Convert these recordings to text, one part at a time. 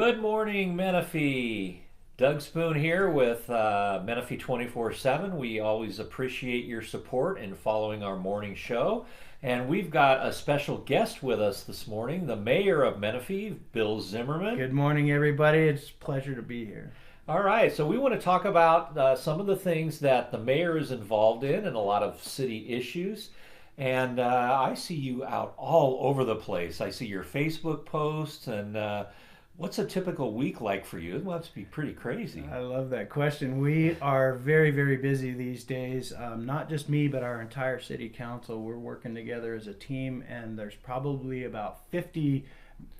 Good morning, Menifee. Doug Spoon here with Menifee 24/7. We always appreciate your support in following our morning show. And we've got a special guest with us this morning, the mayor of Menifee, Bill Zimmerman. Good morning, everybody. It's a pleasure to be here. All right, so we want to talk about some of the things that the mayor is involved in and a lot of city issues. And I see you out all over the place. I see your Facebook posts and what's a typical week like for you? It must be pretty crazy. I love that question. We are very, very busy these days. Not just me, but our entire city council. We're working together as a team, and there's probably about 50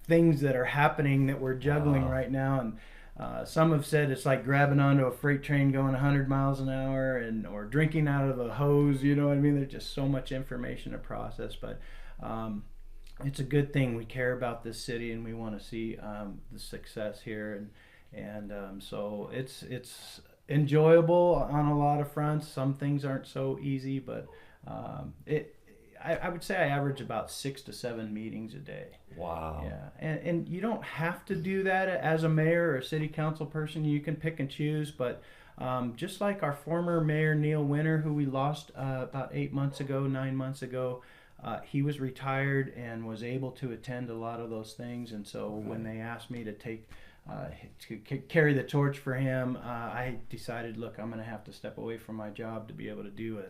things that are happening that we're juggling Wow. right now. And some have said it's like grabbing onto a freight train going 100 miles an hour, and or drinking out of a hose. You know what I mean? There's just so much information to process, but it's a good thing. We care about this city, and we want to see the success here, and so it's enjoyable on a lot of fronts. Some things aren't so easy, but it. I would say I average about 6 to 7 meetings a day. Wow. Yeah, and you don't have to do that as a mayor or a city council person. You can pick and choose, but just like our former mayor Neil Winter, who we lost about 8 months ago, 9 months ago, he was retired and was able to attend a lot of those things. And so when they asked me to carry the torch for him, I decided, look, I'm going to have to step away from my job to be able to do a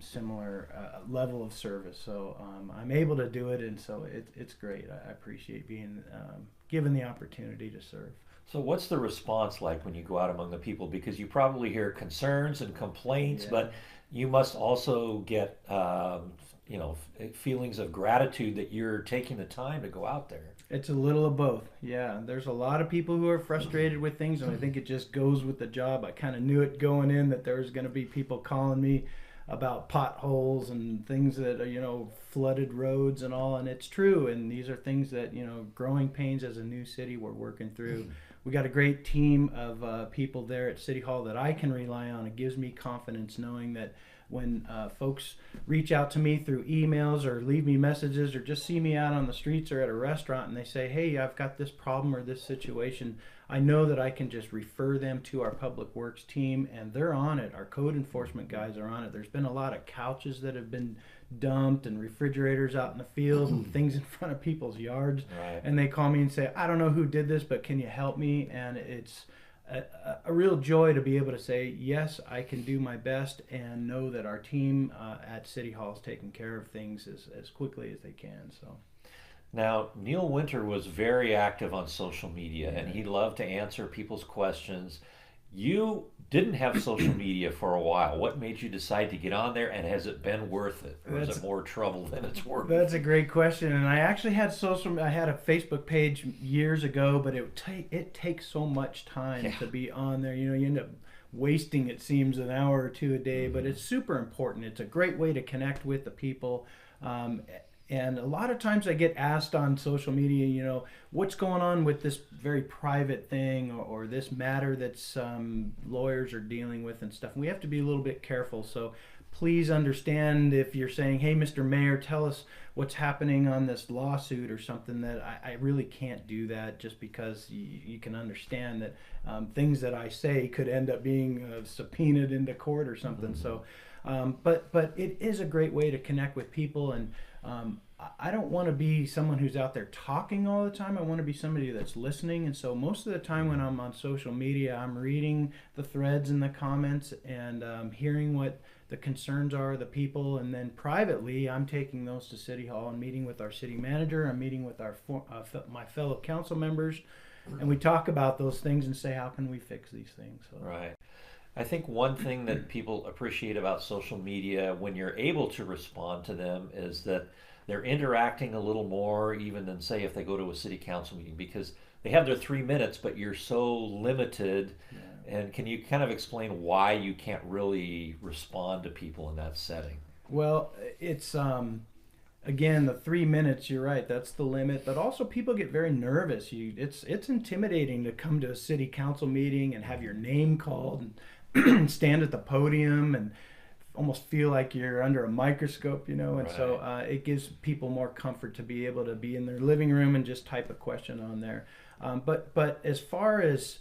similar level of service. So I'm able to do it, and so it's great. I appreciate being given the opportunity to serve. So, what's the response like when you go out among the people? Because you probably hear concerns and complaints, Yeah. but you must also get, feelings of gratitude that you're taking the time to go out there. It's a little of both. Yeah, there's a lot of people who are frustrated with things, and I think it just goes with the job. I kind of knew it going in that there was going to be people calling me about potholes and things that are, flooded roads and all, and it's true. And these are things that, growing pains as a new city we're working through. We got a great team of people there at City Hall that I can rely on. It gives me confidence knowing that when folks reach out to me through emails or leave me messages or just see me out on the streets or at a restaurant and they say, hey, I've got this problem or this situation, I know that I can just refer them to our public works team, and they're on it. Our code enforcement guys are on it. There's been a lot of couches that have been dumped and refrigerators out in the field and things in front of people's yards. Right. And they call me and say, I don't know who did this, but can you help me? And it's a real joy to be able to say, yes, I can do my best, and know that our team at City Hall is taking care of things as quickly as they can. So. Now, Neil Winter was very active on social media and he loved to answer people's questions. You didn't have social media for a while. What made you decide to get on there, and has it been worth it? Or is it more trouble than it's worth? That's a great question. And I actually had I had a Facebook page years ago, but it takes so much time to be on there. You end up wasting, it seems, an hour or two a day, but it's super important. It's a great way to connect with the people. And a lot of times I get asked on social media, what's going on with this very private thing or this matter that some lawyers are dealing with and stuff. And we have to be a little bit careful. So please understand if you're saying, hey, Mr. Mayor, tell us what's happening on this lawsuit or something, that I really can't do that, just because you can understand that things that I say could end up being subpoenaed into court or something. So, but it is a great way to connect with people. And I don't want to be someone who's out there talking all the time. I want to be somebody that's listening. And so most of the time when I'm on social media, I'm reading the threads and the comments and hearing what the concerns are of the people. And then privately, I'm taking those to City Hall and meeting with our city manager. I'm meeting with my fellow council members. And we talk about those things and say, how can we fix these things? So. Right. I think one thing that people appreciate about social media when you're able to respond to them is that they're interacting a little more even than, say, if they go to a city council meeting, because they have their 3 minutes, but you're so limited. Yeah. And can you kind of explain why you can't really respond to people in that setting? Well, it's again, the 3 minutes, you're right, that's the limit. But also people get very nervous. It's intimidating to come to a city council meeting and have your name called and stand at the podium and almost feel like you're under a microscope, and right. So it gives people more comfort to be able to be in their living room and just type a question on there. But as far as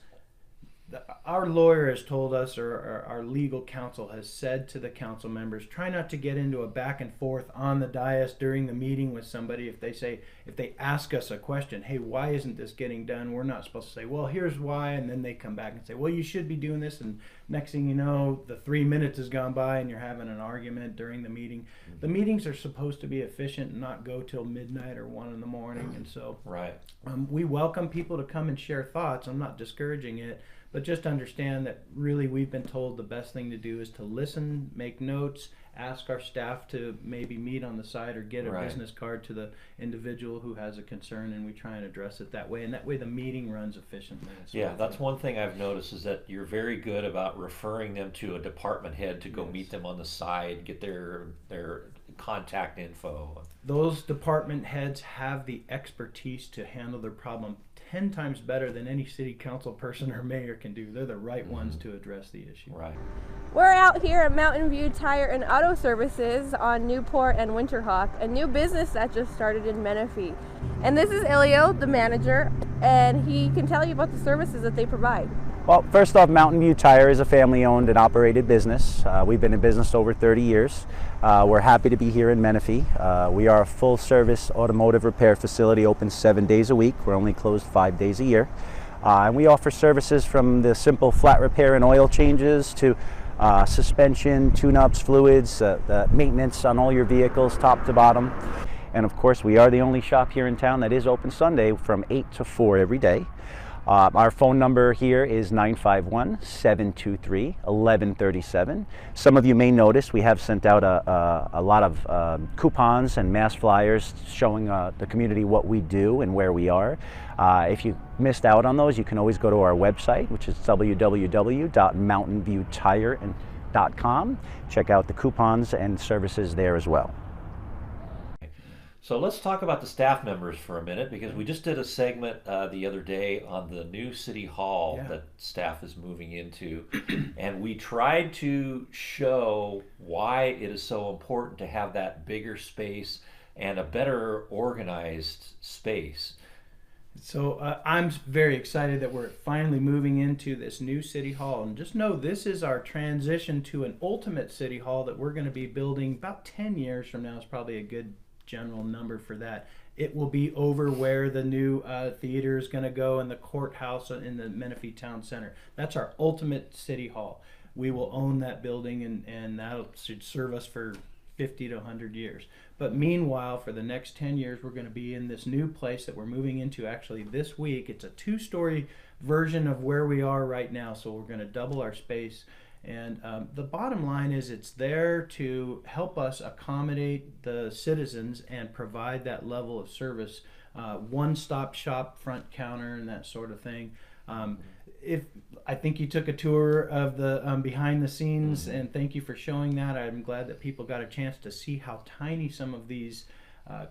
our lawyer has told us, or our legal counsel has said to the council members, try not to get into a back and forth on the dais during the meeting with somebody. If they ask us a question, hey, why isn't this getting done? We're not supposed to say, well, here's why, and then they come back and say, well, you should be doing this, and next thing you know, the 3 minutes has gone by and you're having an argument during the meeting. The meetings are supposed to be efficient and not go till midnight or 1 in the morning, and so Right. we welcome people to come and share thoughts. I'm not discouraging it, but just understand that really we've been told the best thing to do is to listen, make notes, ask our staff to maybe meet on the side or get a Right. business card to the individual who has a concern, and we try and address it that way. And that way the meeting runs efficiently. Yeah, that's one thing I've noticed is that you're very good about referring them to a department head to go meet them on the side, get their contact info. Those department heads have the expertise to handle their problem 10 times better than any city council person or mayor can do. They're the right ones to address the issue. Right. We're out here at Mountain View Tire and Auto Services on Newport and Winterhawk, a new business that just started in Menifee. And this is Elio, the manager, and he can tell you about the services that they provide. Well, first off, Mountain View Tire is a family-owned and operated business. We've been in business over 30 years. We're happy to be here in Menifee. We are a full-service automotive repair facility, open 7 days a week. We're only closed 5 days a year. And we offer services from the simple flat repair and oil changes to suspension, tune-ups, fluids, the maintenance on all your vehicles, top to bottom. And of course, we are the only shop here in town that is open Sunday from 8 to 4 every day. Our phone number here is 951-723-1137. Some of you may notice we have sent out a lot of coupons and mass flyers showing the community what we do and where we are. If you missed out on those, you can always go to our website, which is www.mountainviewtire.com. Check out the coupons and services there as well. So let's talk about the staff members for a minute, because we just did a segment the other day on the new city hall that staff is moving into, and we tried to show why it is so important to have that bigger space and a better organized space. So I'm very excited that we're finally moving into this new city hall, and just know this is our transition to an ultimate city hall that we're going to be building about 10 years from now. Is probably a good general number for that. It will be over where the new theater is going to go, and the courthouse in the Menifee Town Center. That's our ultimate city hall. We will own that building, and that should serve us for 50 to 100 years. But meanwhile, for the next 10 years, we're going to be in this new place that we're moving into actually this week. It's a 2-story version of where we are right now, so we're going to double our space. And the bottom line is it's there to help us accommodate the citizens and provide that level of service, one-stop shop, front counter, and that sort of thing. If I think you took a tour of the behind the scenes, and thank you for showing that. I'm glad that people got a chance to see how tiny some of these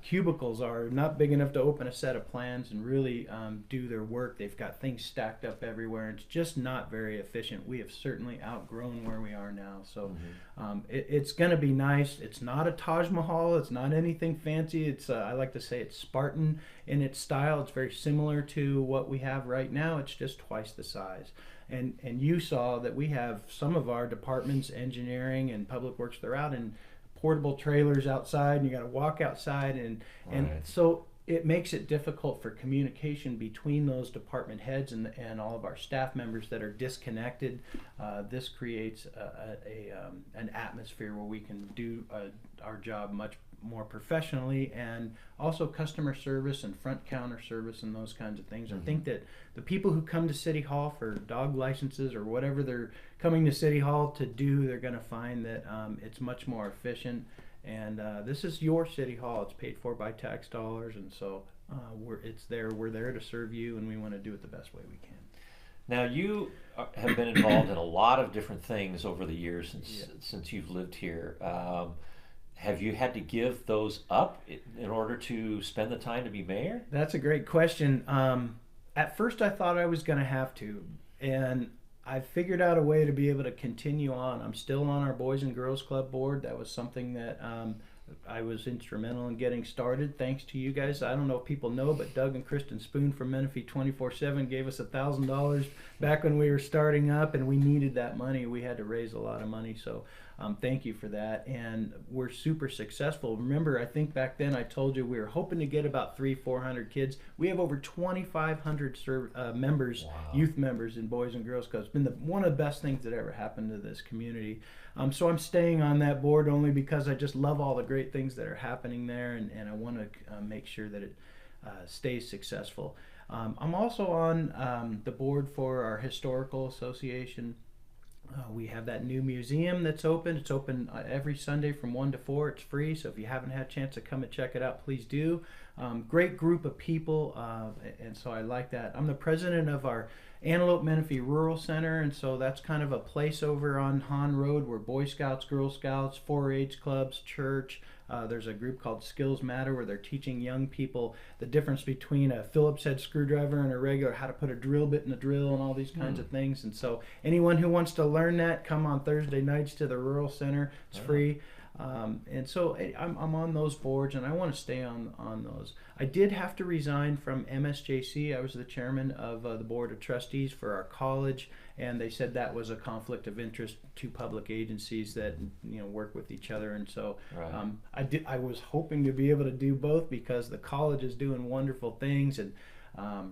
cubicles are, not big enough to open a set of plans and really do their work. They've got things stacked up everywhere. It's just not very efficient. We have certainly outgrown where we are now. So it's going to be nice. It's not a Taj Mahal. It's not anything fancy. It's I like to say it's Spartan in its style. It's very similar to what we have right now. It's just twice the size. And you saw that we have some of our departments, engineering and public works, they're out in portable trailers outside, and you got to walk outside, and so it makes it difficult for communication between those department heads and all of our staff members that are disconnected. This creates an atmosphere where we can do our job much more professionally, and also customer service and front counter service and those kinds of things. I think that the people who come to City Hall for dog licenses or whatever they're coming to City Hall to do, they're going to find that it's much more efficient. And this is your City Hall. It's paid for by tax dollars, and so we're there to serve you, and we want to do it the best way we can. Now, you have been involved in a lot of different things over the years since you've lived here. Have you had to give those up in order to spend the time to be mayor? That's a great question. At first I thought I was going to have to, and I figured out a way to be able to continue on. I'm still on our Boys and Girls Club board. That was something that I was instrumental in getting started. Thanks to you guys. I don't know if people know, but Doug and Kristen Spoon from Menifee 24/7 gave us $1,000 back when we were starting up, and we needed that money. We had to raise a lot of money, so thank you for that. And we're super successful. Remember, I think back then I told you we were hoping to get about 300-400 kids. We have over 2,500 members, Wow. youth members in Boys and Girls Clubs. It's been one of the best things that ever happened to this community. So I'm staying on that board only because I just love all the great things that are happening there, and I want to make sure that it stays successful. I'm also on the board for our Historical Association. We have that new museum that's open. It's open every Sunday from 1 to 4. It's free, so if you haven't had a chance to come and check it out, please do. Great group of people, and so I like that. I'm the president of our Antelope Menifee Rural Center, and so that's kind of a place over on Hahn Road where Boy Scouts, Girl Scouts, 4-H clubs, church. There's a group called Skills Matter where they're teaching young people the difference between a Phillips head screwdriver and a regular, how to put a drill bit in a drill and all these kinds of things. And so anyone who wants to learn that, come on Thursday nights to the Rural Center. It's free. And so I'm on those boards, and I want to stay on those. I did have to resign from MSJC. I was the chairman of the board of trustees for our college, and they said that was a conflict of interest, two public agencies that work with each other. And so Right. I was hoping to be able to do both because the college is doing wonderful things. And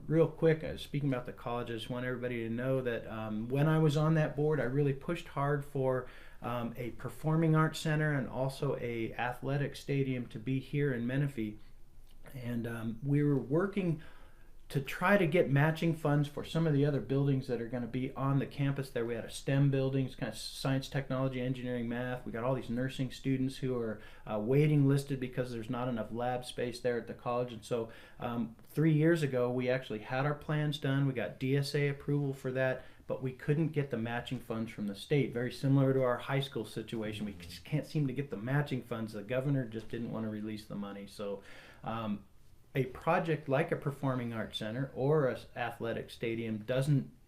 real quick, speaking about the college, I just want everybody to know that when I was on that board, I really pushed hard for a performing arts center and also a athletic stadium to be here in Menifee. And we were working to try to get matching funds for some of the other buildings that are going to be on the campus there. We had a STEM building, it's kind of science, technology, engineering, math. We got all these nursing students who are waiting listed because there's not enough lab space there at the college. And so 3 years ago, we actually had our plans done. We got DSA approval for that, but we couldn't get the matching funds from the state. Very similar to our high school situation. We just can't seem to get the matching funds. The governor just didn't want to release the money. So a project like a performing arts center or an athletic stadium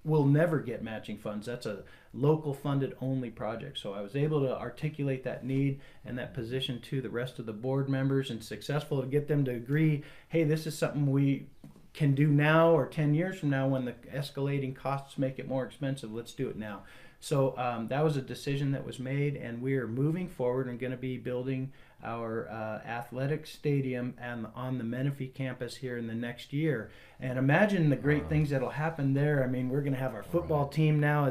will never get matching funds. That's a local funded only project. So I was able to articulate that need and that position to the rest of the board members, and successful to get them to agree, hey, this is something we can do now or 10 years from now when the escalating costs make it more expensive. Let's do it now. So that was a decision that was made, and we are moving forward and going to be building our athletic stadium on the Menifee campus here in the next year. And imagine the great things that'll happen there. I mean, we're going to have our football team now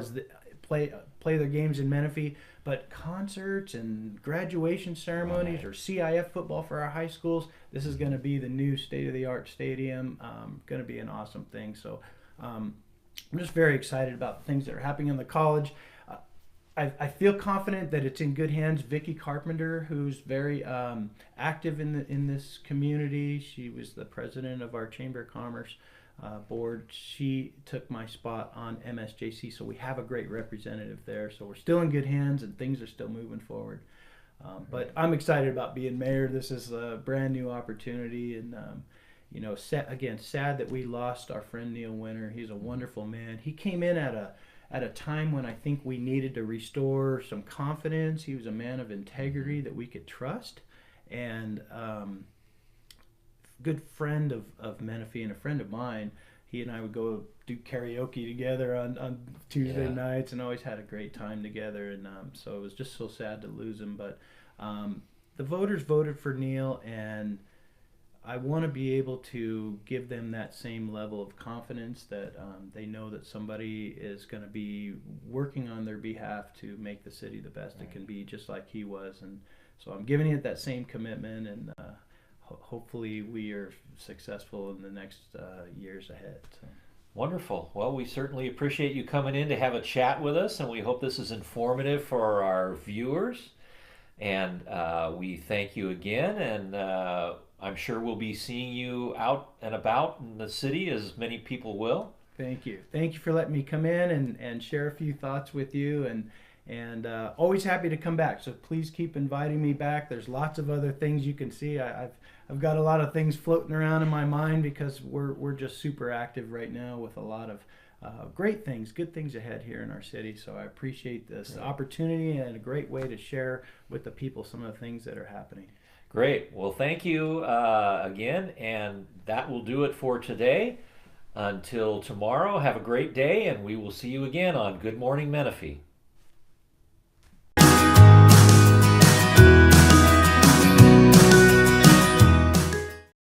play their games in Menifee, but concerts and graduation ceremonies or CIF football for our high schools, this is going to be the new state-of-the-art stadium. Going to be an awesome thing. So I'm just very excited about the things that are happening in the college. I feel confident that it's in good hands. Vicki Carpenter, who's very active in this community, she was the president of our Chamber of Commerce board. She took my spot on MSJC, so we have a great representative there. So we're still in good hands, and things are still moving forward. But I'm excited about being mayor. This is a brand new opportunity, and sad that we lost our friend Neil Winter. He's a wonderful man. He came in at a time when I think we needed to restore some confidence. He was a man of integrity that we could trust, and good friend of Menifee and a friend of mine. He and I would go do karaoke together on Tuesday nights, and always had a great time together. And so it was just so sad to lose him. But the voters voted for Neil, and I want to be able to give them that same level of confidence that they know that somebody is going to be working on their behalf to make the city the best it can be, just like he was. And so I'm giving it that same commitment, and hopefully we are successful in the next years ahead. So. Wonderful. Well, we certainly appreciate you coming in to have a chat with us, and we hope this is informative for our viewers. And we thank you again, and I'm sure we'll be seeing you out and about in the city, as many people will. Thank you. Thank you for letting me come in and share a few thoughts with you, and always happy to come back. So please keep inviting me back. There's lots of other things you can see. I've got a lot of things floating around in my mind because we're just super active right now with a lot of great things, good things ahead here in our city. So I appreciate this opportunity, and a great way to share with the people some of the things that are happening. Great. Well, thank you again, and that will do it for today. Until tomorrow, have a great day, and we will see you again on Good Morning Menifee.